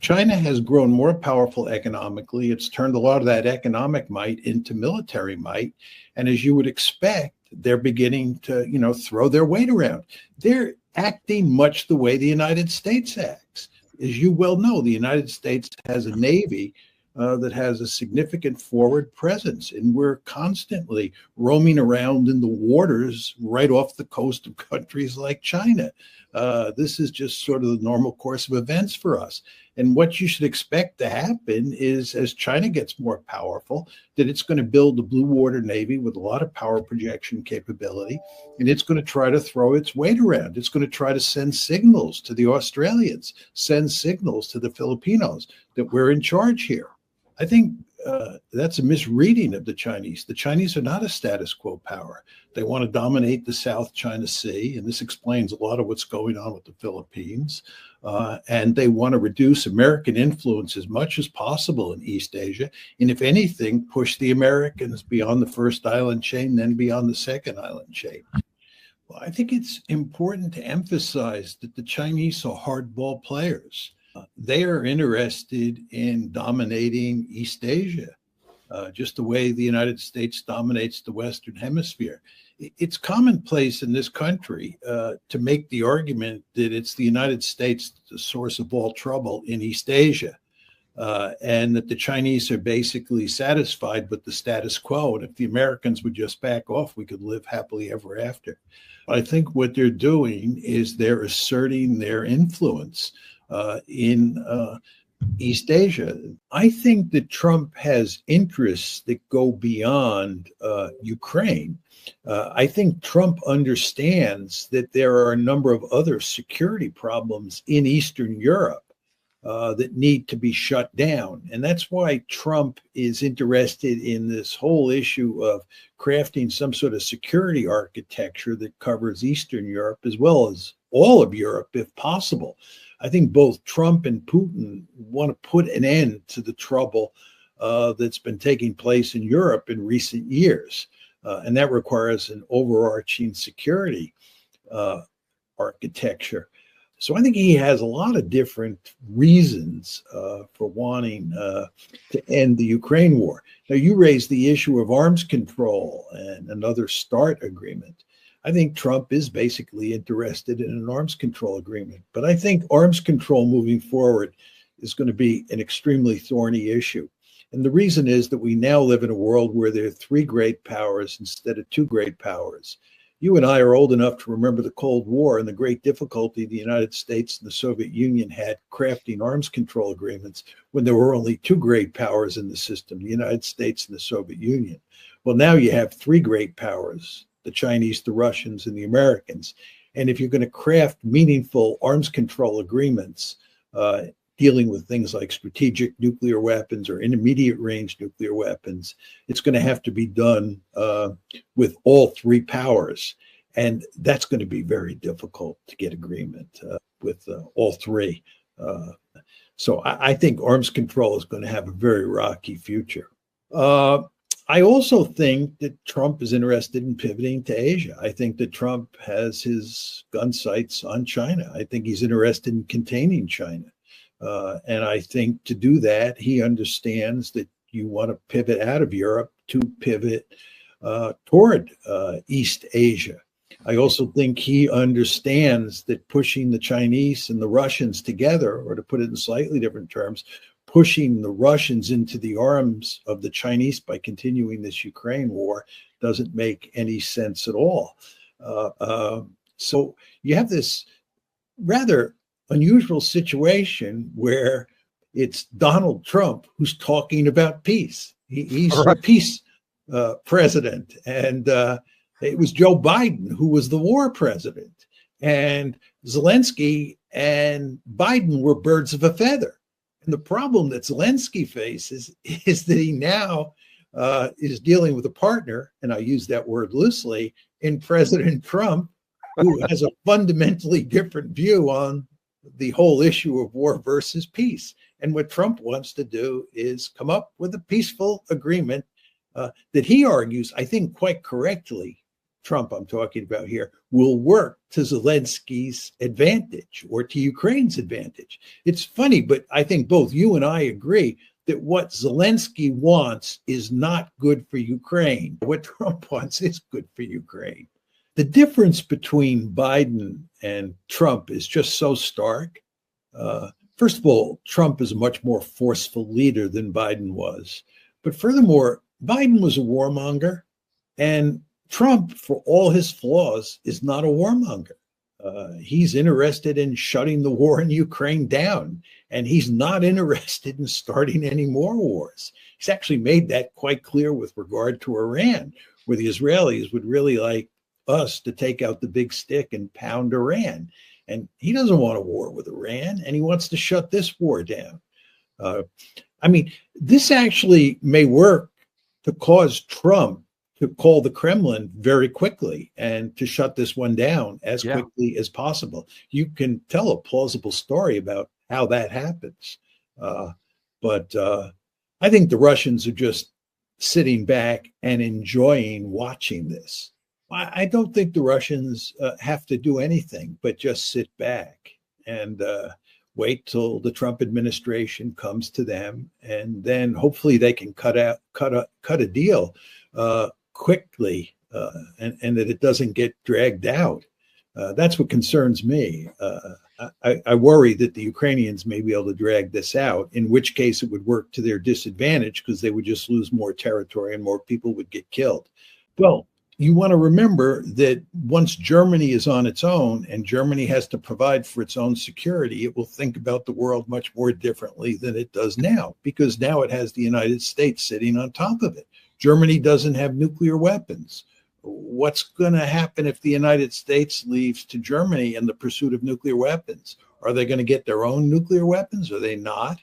China has grown more powerful economically. It's turned a lot of that economic might into military might. And as you would expect, they're beginning to, throw their weight around. They're acting much the way the United States acts. As you well know, the United States has a Navy that has a significant forward presence, and we're constantly roaming around in the waters right off the coast of countries like China. This is just sort of the normal course of events for us. And what you should expect to happen is, as China gets more powerful, that it's going to build a blue water navy with a lot of power projection capability, and it's going to try to throw its weight around. It's going to try to send signals to the Australians, send signals to the Filipinos that we're in charge here. I think that's a misreading of the Chinese. The Chinese are not a status quo power. They want to dominate the South China Sea, and this explains a lot of what's going on with the Philippines. And they want to reduce American influence as much as possible in East Asia, and if anything, push the Americans beyond the first island chain, then beyond the second island chain. Well, I think it's important to emphasize that the Chinese are hardball players. They are interested in dominating East Asia, just the way the United States dominates the Western Hemisphere. It's commonplace in this country to make the argument that it's the United States the source of all trouble in East Asia, and that the Chinese are basically satisfied with the status quo. And if the Americans would just back off, we could live happily ever after. I think what they're doing is they're asserting their influence in East Asia. I think that Trump has interests that go beyond Ukraine. I think Trump understands that there are a number of other security problems in Eastern Europe that need to be shut down. And that's why Trump is interested in this whole issue of crafting some sort of security architecture that covers Eastern Europe as well as all of Europe, if possible. I think both Trump and Putin want to put an end to the trouble that's been taking place in Europe in recent years. And that requires an overarching security architecture. So I think he has a lot of different reasons for wanting to end the Ukraine war. Now, you raised the issue of arms control and another START agreement. I think Trump is basically interested in an arms control agreement, but I think arms control moving forward is going to be an extremely thorny issue. And the reason is that we now live in a world where there are three great powers instead of two great powers. You and I are old enough to remember the Cold War and the great difficulty the United States and the Soviet Union had crafting arms control agreements when there were only two great powers in the system, the United States and the Soviet Union. Well, now you have three great powers, the Chinese, the Russians, and the Americans. And if you're going to craft meaningful arms control agreements dealing with things like strategic nuclear weapons or intermediate range nuclear weapons, it's going to have to be done with all three powers. And that's going to be very difficult to get agreement with all three. So I think arms control is going to have a very rocky future. I also think that Trump is interested in pivoting to Asia. I think that Trump has his gun sights on China. I think he's interested in containing China. And I think to do that, he understands that you want to pivot out of Europe to pivot toward East Asia. I also think he understands that pushing the Chinese and the Russians together, or to put it in slightly different terms, pushing the Russians into the arms of the Chinese by continuing this Ukraine war doesn't make any sense at all. So you have this rather unusual situation where it's Donald Trump who's talking about peace. He's a peace president. And it was Joe Biden who was the war president. And Zelensky and Biden were birds of a feather. And the problem that Zelensky faces is that he now is dealing with a partner, and I use that word loosely, in President Trump, who has a fundamentally different view on the whole issue of war versus peace. And what Trump wants to do is come up with a peaceful agreement that he argues, I think quite correctly, Trump I'm talking about here, will work to Zelensky's advantage or to Ukraine's advantage. It's funny, but I think both you and I agree that what Zelensky wants is not good for Ukraine. What Trump wants is good for Ukraine. The difference between Biden and Trump is just so stark. First of all, Trump is a much more forceful leader than Biden was. But furthermore, Biden was a warmonger, and Trump, for all his flaws, is not a warmonger. He's interested in shutting the war in Ukraine down, and he's not interested in starting any more wars. He's actually made that quite clear with regard to Iran, where the Israelis would really like us to take out the big stick and pound Iran. And he doesn't want a war with Iran, and he wants to shut this war down. This actually may work to cause Trump to call the Kremlin very quickly and to shut this one down as quickly as possible. You can tell a plausible story about how that happens. But I think the Russians are just sitting back and enjoying watching this. I don't think the Russians have to do anything but just sit back and wait till the Trump administration comes to them, and then hopefully they can cut a deal quickly, and that it doesn't get dragged out. That's what concerns me. I worry that the Ukrainians may be able to drag this out, in which case it would work to their disadvantage because they would just lose more territory and more people would get killed. Well, you want to remember that once Germany is on its own and Germany has to provide for its own security, it will think about the world much more differently than it does now, because now it has the United States sitting on top of it. Germany doesn't have nuclear weapons. What's going to happen if the United States leaves to Germany in the pursuit of nuclear weapons? Are they going to get their own nuclear weapons? Are they not?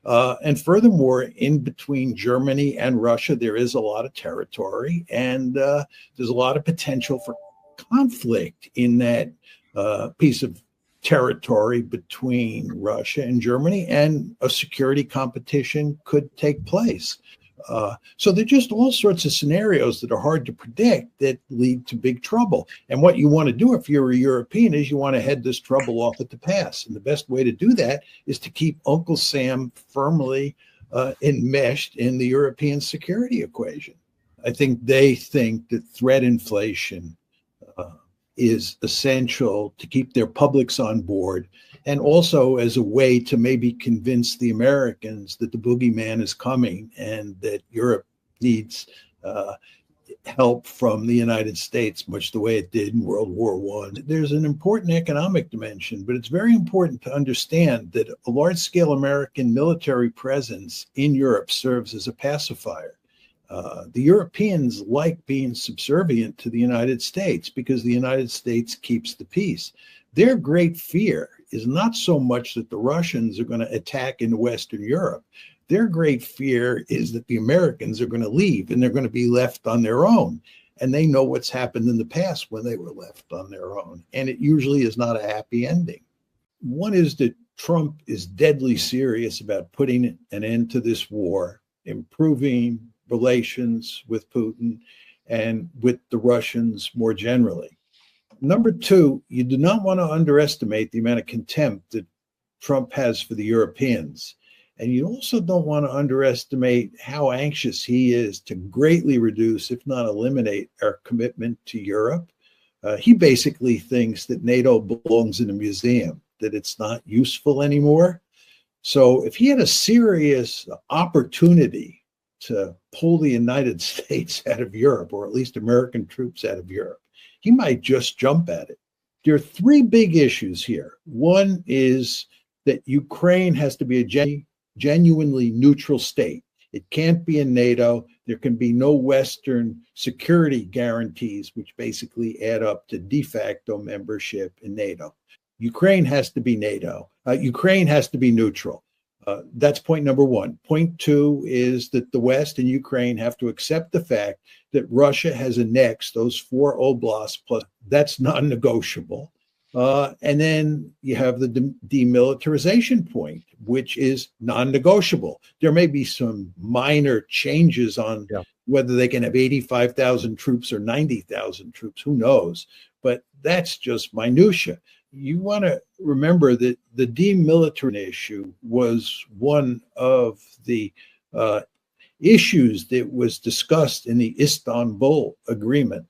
And furthermore, in between Germany and Russia, there is a lot of territory, and there's a lot of potential for conflict in that piece of territory between Russia and Germany, and a security competition could take place. So there are just all sorts of scenarios that are hard to predict that lead to big trouble. And what you want to do if you're a European is you want to head this trouble off at the pass. And the best way to do that is to keep Uncle Sam firmly enmeshed in the European security equation. I think they think that threat inflation is essential to keep their publics on board, and also as a way to maybe convince the Americans that the boogeyman is coming and that Europe needs help from the United States, much the way it did in World War I. There's an important economic dimension, but it's very important to understand that a large-scale American military presence in Europe serves as a pacifier. The Europeans like being subservient to the United States because the United States keeps the peace. Their great fear is not so much that the Russians are going to attack into Western Europe. Their great fear is that the Americans are going to leave and they're going to be left on their own. And they know what's happened in the past when they were left on their own. And it usually is not a happy ending. One is that Trump is deadly serious about putting an end to this war, improving relations with Putin and with the Russians more generally. Number two, you do not want to underestimate the amount of contempt that Trump has for the Europeans. And you also don't want to underestimate how anxious he is to greatly reduce, if not eliminate, our commitment to Europe. He basically thinks that NATO belongs in a museum, that it's not useful anymore. So if he had a serious opportunity to pull the United States out of Europe, or at least American troops out of Europe, he might just jump at it. There are three big issues here. One is that Ukraine has to be a genuinely neutral state. It can't be in NATO. There can be no Western security guarantees, which basically add up to de facto membership in NATO. Ukraine has to be NATO. Ukraine has to be neutral. That's point number one. Point two is that the West and Ukraine have to accept the fact that Russia has annexed those 4 oblasts plus. That's non-negotiable. And then you have the demilitarization point, which is non-negotiable. There may be some minor changes on whether they can have 85,000 troops or 90,000 troops, who knows? But that's just minutia. You want to remember that the demilitarization issue was one of the issues that was discussed in the Istanbul Agreement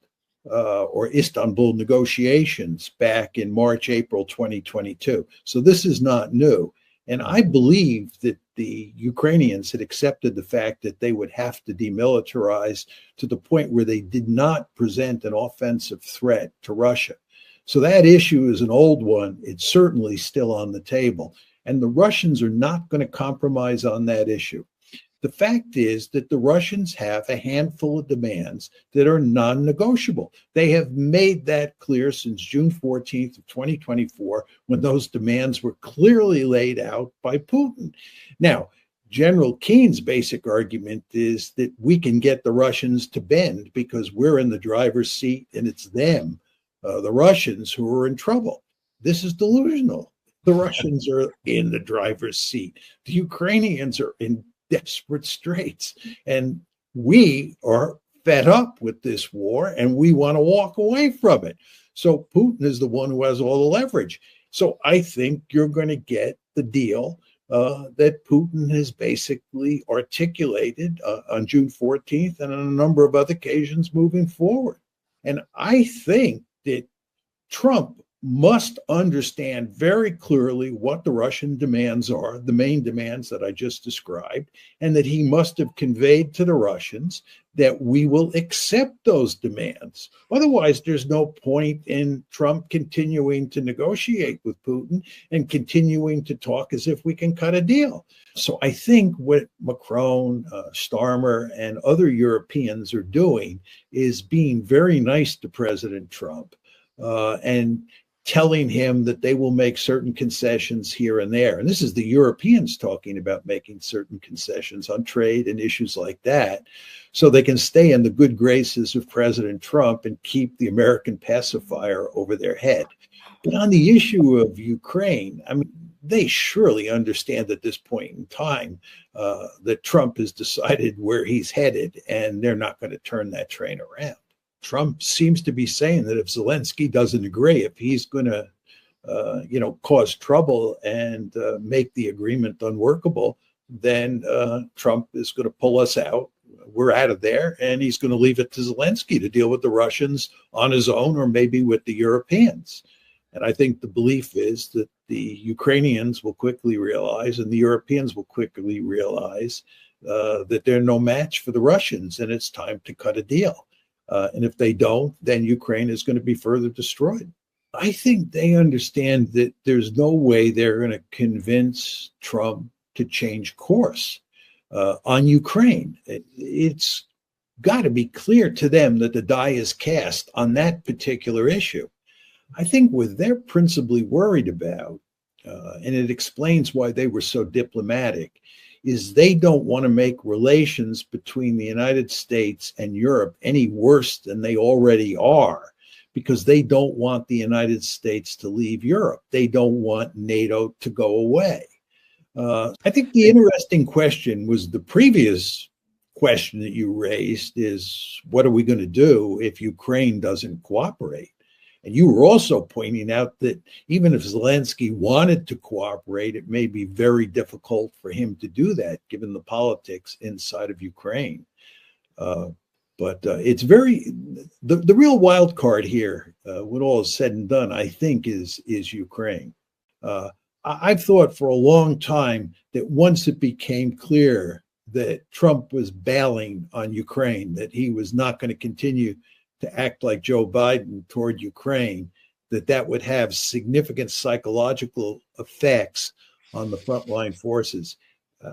or Istanbul negotiations back in March, April 2022. So this is not new. And I believe that the Ukrainians had accepted the fact that they would have to demilitarize to the point where they did not present an offensive threat to Russia. So that issue is an old one. It's certainly still on the table. And the Russians are not going to compromise on that issue. The fact is that the Russians have a handful of demands that are non-negotiable. They have made that clear since June 14th of 2024, when those demands were clearly laid out by Putin. Now, General Keene's basic argument is that we can get the Russians to bend because we're in the driver's seat and it's them, the Russians, who are in trouble. This is delusional. The Russians are in the driver's seat. The Ukrainians are in desperate straits. And we are fed up with this war and we want to walk away from it. So Putin is the one who has all the leverage. So I think you're going to get the deal that Putin has basically articulated on June 14th and on a number of other occasions moving forward. And I think that Trump must understand very clearly what the Russian demands are, the main demands that I just described, and that he must have conveyed to the Russians that we will accept those demands. Otherwise, there's no point in Trump continuing to negotiate with Putin and continuing to talk as if we can cut a deal. So I think what Macron, Starmer, and other Europeans are doing is being very nice to President Trump and telling him that they will make certain concessions here and there. And this is the Europeans talking about making certain concessions on trade and issues like that, so they can stay in the good graces of President Trump and keep the American pacifier over their head. But on the issue of Ukraine, I mean, they surely understand at this point in time that Trump has decided where he's headed, and they're not going to turn that train around. Trump seems to be saying that if Zelensky doesn't agree, if he's going to, cause trouble and make the agreement unworkable, then Trump is going to pull us out. We're out of there, and he's going to leave it to Zelensky to deal with the Russians on his own, or maybe with the Europeans. And I think the belief is that the Ukrainians will quickly realize, and the Europeans will quickly realize, that they're no match for the Russians, and it's time to cut a deal. And if they don't, then Ukraine is going to be further destroyed. I think they understand that there's no way they're going to convince Trump to change course on Ukraine. It's got to be clear to them that the die is cast on that particular issue. I think what they're principally worried about, and it explains why they were so diplomatic, is they don't want to make relations between the United States and Europe any worse than they already are, because they don't want the United States to leave Europe. They don't want NATO to go away. I think the interesting question was the previous question that you raised is, what are we going to do if Ukraine doesn't cooperate? And you were also pointing out that even if Zelensky wanted to cooperate, it may be very difficult for him to do that, given the politics inside of Ukraine. But it's the real wild card here, when all is said and done, I think, is Ukraine. I've thought for a long time that once it became clear that Trump was bailing on Ukraine, that he was not going to continue to act like Joe Biden toward Ukraine, that would have significant psychological effects on the frontline forces.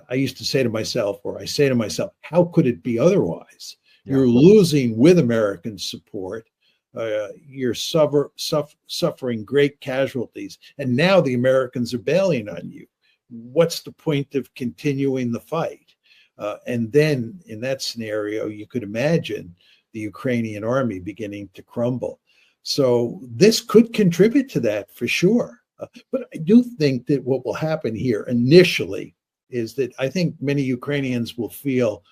I used to say to myself, or I say to myself, how could it be otherwise? Yeah. You're losing with American support. You're suffering great casualties. And now the Americans are bailing on you. What's the point of continuing the fight? And then in that scenario, you could imagine the Ukrainian army beginning to crumble. So this could contribute to that for sure. But I do think that what will happen here initially is that I think many Ukrainians will feel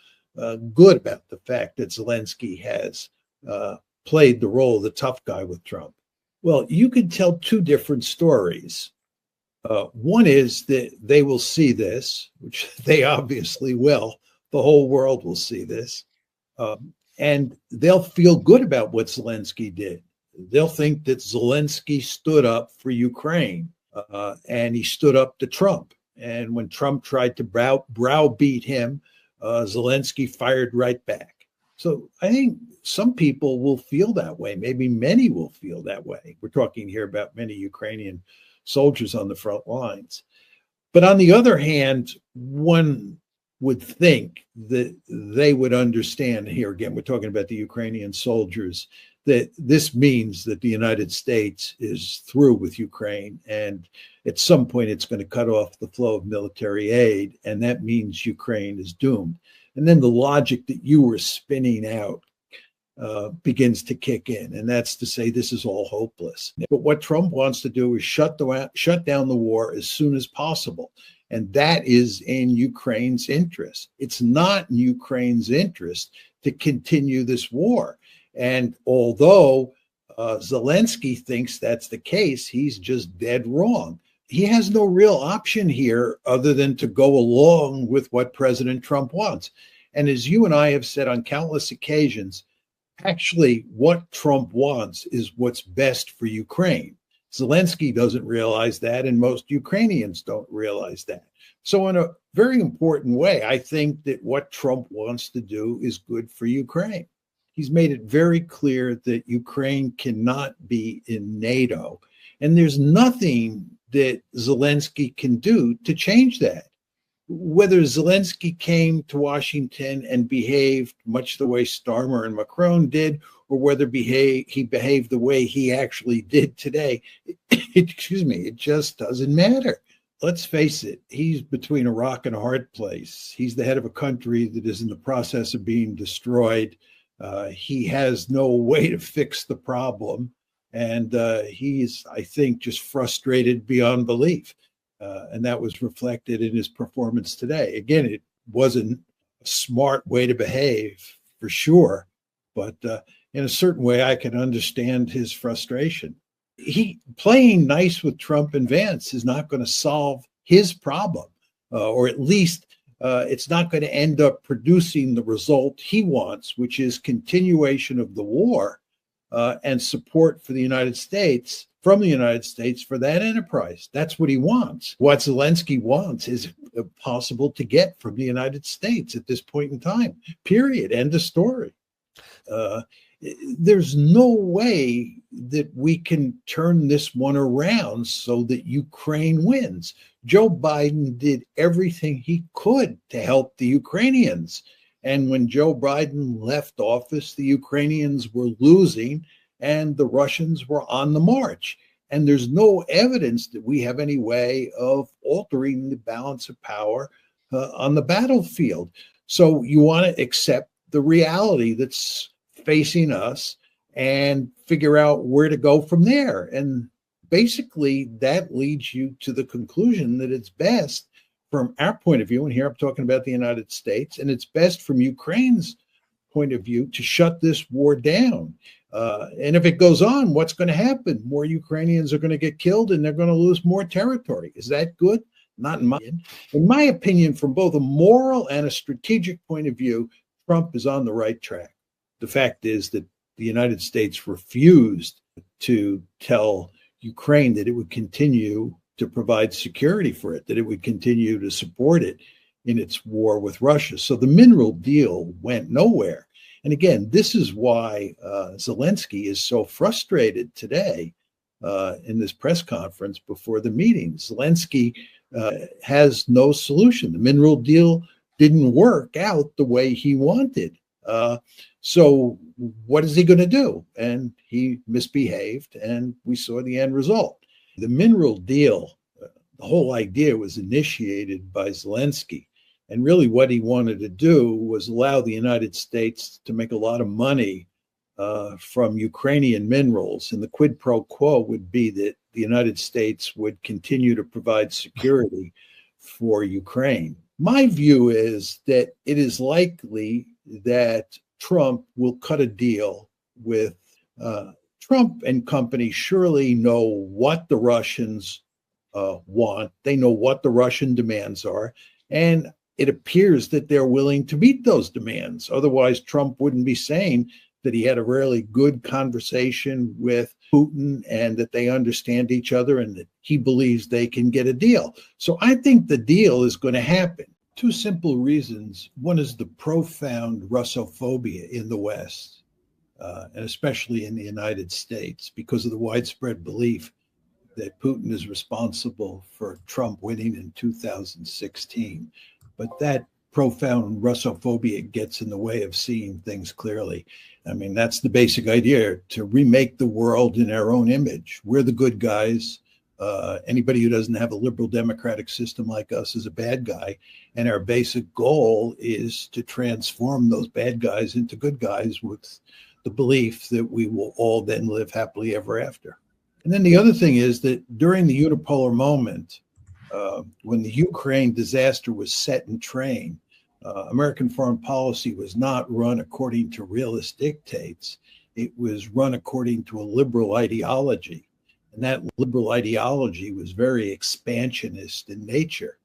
good about the fact that Zelensky has played the role of the tough guy with Trump. Well, you could tell two different stories. One is that they will see this, which they obviously will. The whole world will see this. And they'll feel good about what Zelensky did. They'll think that Zelensky stood up for Ukraine and he stood up to Trump. And when Trump tried to browbeat him, Zelensky fired right back. So I think some people will feel that way. Maybe many will feel that way. We're talking here about many Ukrainian soldiers on the front lines. But on the other hand, one would think that they would understand, here again, we're talking about the Ukrainian soldiers, that this means that the United States is through with Ukraine, and at some point it's going to cut off the flow of military aid, and that means Ukraine is doomed. And then the logic that you were spinning out begins to kick in, and that's to say this is all hopeless. But what Trump wants to do is shut down the war as soon as possible, and that is in Ukraine's interest. It's not in Ukraine's interest to continue this war. And although Zelensky thinks that's the case, he's just dead wrong. He has no real option here other than to go along with what President Trump wants. And as you and I have said on countless occasions, actually what Trump wants is what's best for Ukraine. Zelensky doesn't realize that, and most Ukrainians don't realize that. So in a very important way, I think that what Trump wants to do is good for Ukraine. He's made it very clear that Ukraine cannot be in NATO, and there's nothing that Zelensky can do to change that. Whether Zelensky came to Washington and behaved much the way Starmer and Macron did, or whether he behaved the way he actually did today, it just doesn't matter. Let's face it, he's between a rock and a hard place. He's the head of a country that is in the process of being destroyed. He has no way to fix the problem. And he's, I think, just frustrated beyond belief. And that was reflected in his performance today. Again, it wasn't a smart way to behave, for sure. But in a certain way, I can understand his frustration. Playing nice with Trump and Vance is not going to solve his problem, or at least it's not going to end up producing the result he wants, which is continuation of the war and support for the United States, from the United States for that enterprise. That's what he wants. What Zelensky wants is possible to get from the United States at this point in time, period. End of story. There's no way that we can turn this one around so that Ukraine wins. Joe Biden did everything he could to help the Ukrainians. And when Joe Biden left office, the Ukrainians were losing and the Russians were on the march. And there's no evidence that we have any way of altering the balance of power on the battlefield. So you want to accept the reality that's facing us and figure out where to go from there. And basically that leads you to the conclusion that it's best from our point of view, and here I'm talking about the United States, and it's best from Ukraine's point of view to shut this war down. And if it goes on, what's going to happen? More Ukrainians are going to get killed and they're going to lose more territory. Is that good? Not in my opinion. In my opinion, from both a moral and a strategic point of view, Trump is on the right track. The fact is that the United States refused to tell Ukraine that it would continue to provide security for it, that it would continue to support it in its war with Russia. So the mineral deal went nowhere. And again, this is why Zelensky is so frustrated today in this press conference before the meeting. Zelensky has no solution. The mineral deal didn't work out the way he wanted. So what is he going to do? And he misbehaved, and we saw the end result. The mineral deal, the whole idea was initiated by Zelensky. And really what he wanted to do was allow the United States to make a lot of money from Ukrainian minerals. And the quid pro quo would be that the United States would continue to provide security for Ukraine. My view is that it is likely that Trump will cut a deal with Trump and company. Surely know what the Russians want. They know what the Russian demands are. And it appears that they're willing to meet those demands. Otherwise, Trump wouldn't be saying that he had a really good conversation with Putin and that they understand each other and that he believes they can get a deal. So I think the deal is going to happen. Two simple reasons. One is the profound Russophobia in the West, and especially in the United States, because of the widespread belief that Putin is responsible for Trump winning in 2016. But that profound Russophobia gets in the way of seeing things clearly. I mean, that's the basic idea, to remake the world in our own image. We're the good guys. Anybody who doesn't have a liberal democratic system like us is a bad guy. And our basic goal is to transform those bad guys into good guys with the belief that we will all then live happily ever after. And then the other thing is that during the unipolar moment, when the Ukraine disaster was set in train, American foreign policy was not run according to realist dictates. It was run according to a liberal ideology. And that liberal ideology was very expansionist in nature.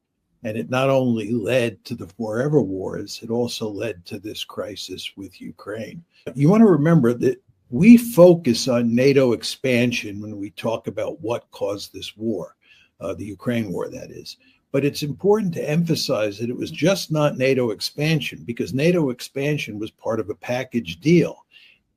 And it not only led to the forever wars, it also led to this crisis with Ukraine. You want to remember that we focus on NATO expansion when we talk about what caused this war, the Ukraine war, that is. But it's important to emphasize that it was just not NATO expansion, because NATO expansion was part of a package deal.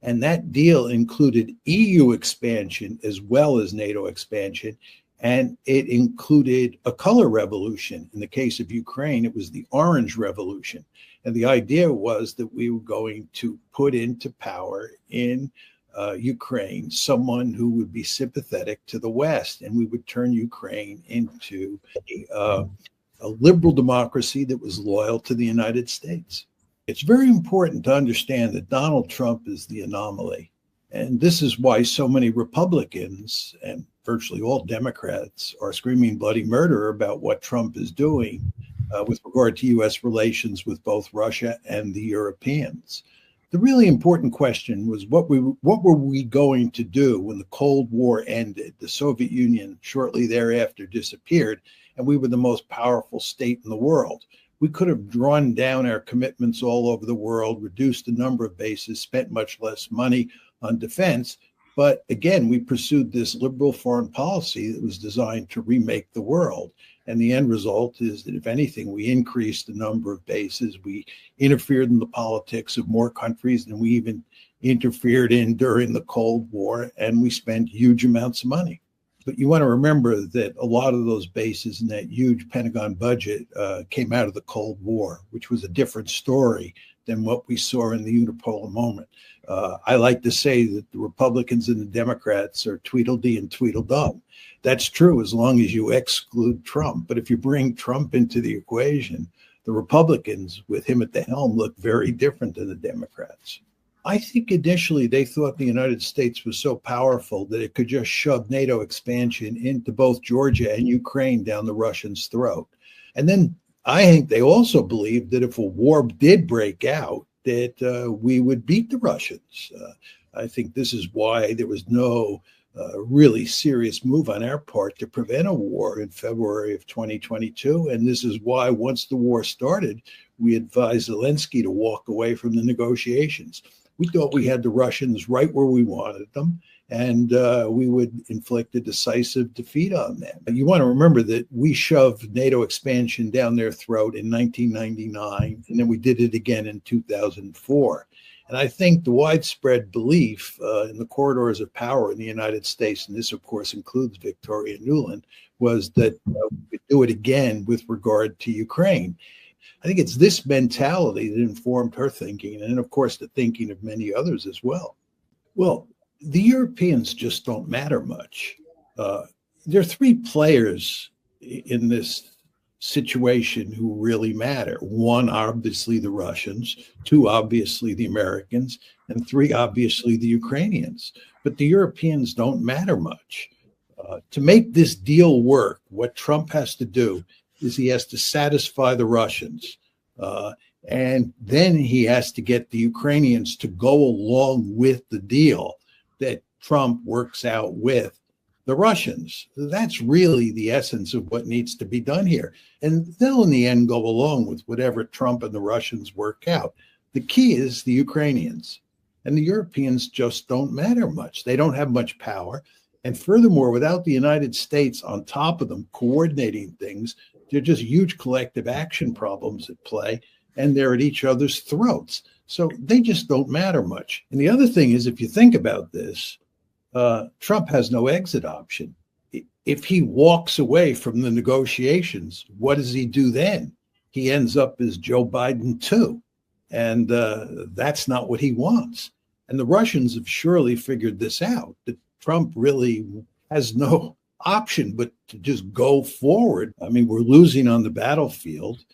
And that deal included EU expansion as well as NATO expansion. And it included a color revolution. In the case of Ukraine, it was the Orange Revolution. And the idea was that we were going to put into power in Ukraine someone who would be sympathetic to the West, and we would turn Ukraine into a liberal democracy that was loyal to the United States. It's very important to understand that Donald Trump is the anomaly. And this is why so many Republicans and virtually all Democrats are screaming bloody murder about what Trump is doing with regard to U.S. relations with both Russia and the Europeans. The really important question was what were we going to do when the Cold War ended? The Soviet Union shortly thereafter disappeared, and we were the most powerful state in the world. We could have drawn down our commitments all over the world, reduced the number of bases, spent much less money on defense. But again, we pursued this liberal foreign policy that was designed to remake the world. And the end result is that, if anything, we increased the number of bases. We interfered in the politics of more countries than we even interfered in during the Cold War, and we spent huge amounts of money. But you want to remember that a lot of those bases in that huge Pentagon budget came out of the Cold War, which was a different story than what we saw in the unipolar moment. I like to say that the Republicans and the Democrats are Tweedledee and Tweedledum. That's true as long as you exclude Trump. But if you bring Trump into the equation, the Republicans with him at the helm look very different than the Democrats. I think initially they thought the United States was so powerful that it could just shove NATO expansion into both Georgia and Ukraine down the Russians' throat. And then I think they also believed that if a war did break out, that we would beat the Russians. I think this is why there was no really serious move on our part to prevent a war in February of 2022. And this is why once the war started, we advised Zelensky to walk away from the negotiations. We thought we had the Russians right where we wanted them, and we would inflict a decisive defeat on them. You want to remember that we shoved NATO expansion down their throat in 1999, and then we did it again in 2004. And I think the widespread belief in the corridors of power in the United States, and this, of course, includes Victoria Nuland, was that we could do it again with regard to Ukraine. I think it's this mentality that informed her thinking, and of course, the thinking of many others as well. Well, the Europeans just don't matter much. There are three players in this situation who really matter. One, obviously the Russians, two, obviously the Americans, and three, obviously the Ukrainians. But the Europeans don't matter much. To make this deal work, what Trump has to do is he has to satisfy the Russians. And then he has to get the Ukrainians to go along with the deal that Trump works out with the Russians. That's really the essence of what needs to be done here. And they'll in the end go along with whatever Trump and the Russians work out. The key is the Ukrainians. And the Europeans just don't matter much. They don't have much power. And furthermore, without the United States on top of them coordinating things, they're just huge collective action problems at play, and they're at each other's throats. So they just don't matter much. And the other thing is, if you think about this, Trump has no exit option. If he walks away from the negotiations, what does he do then? He ends up as Joe Biden too. And that's not what he wants. And the Russians have surely figured this out, that Trump really has no option but to just go forward. I mean, we're losing on the battlefield.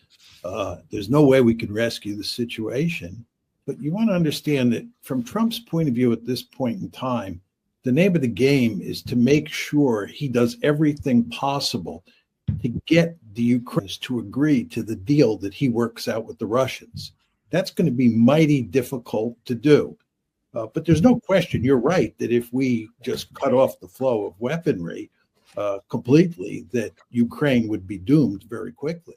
There's no way we can rescue the situation. But you want to understand that from Trump's point of view at this point in time, the name of the game is to make sure he does everything possible to get the Ukrainians to agree to the deal that he works out with the Russians. That's going to be mighty difficult to do. But there's no question, you're right, that if we just cut off the flow of weaponry completely, that Ukraine would be doomed very quickly.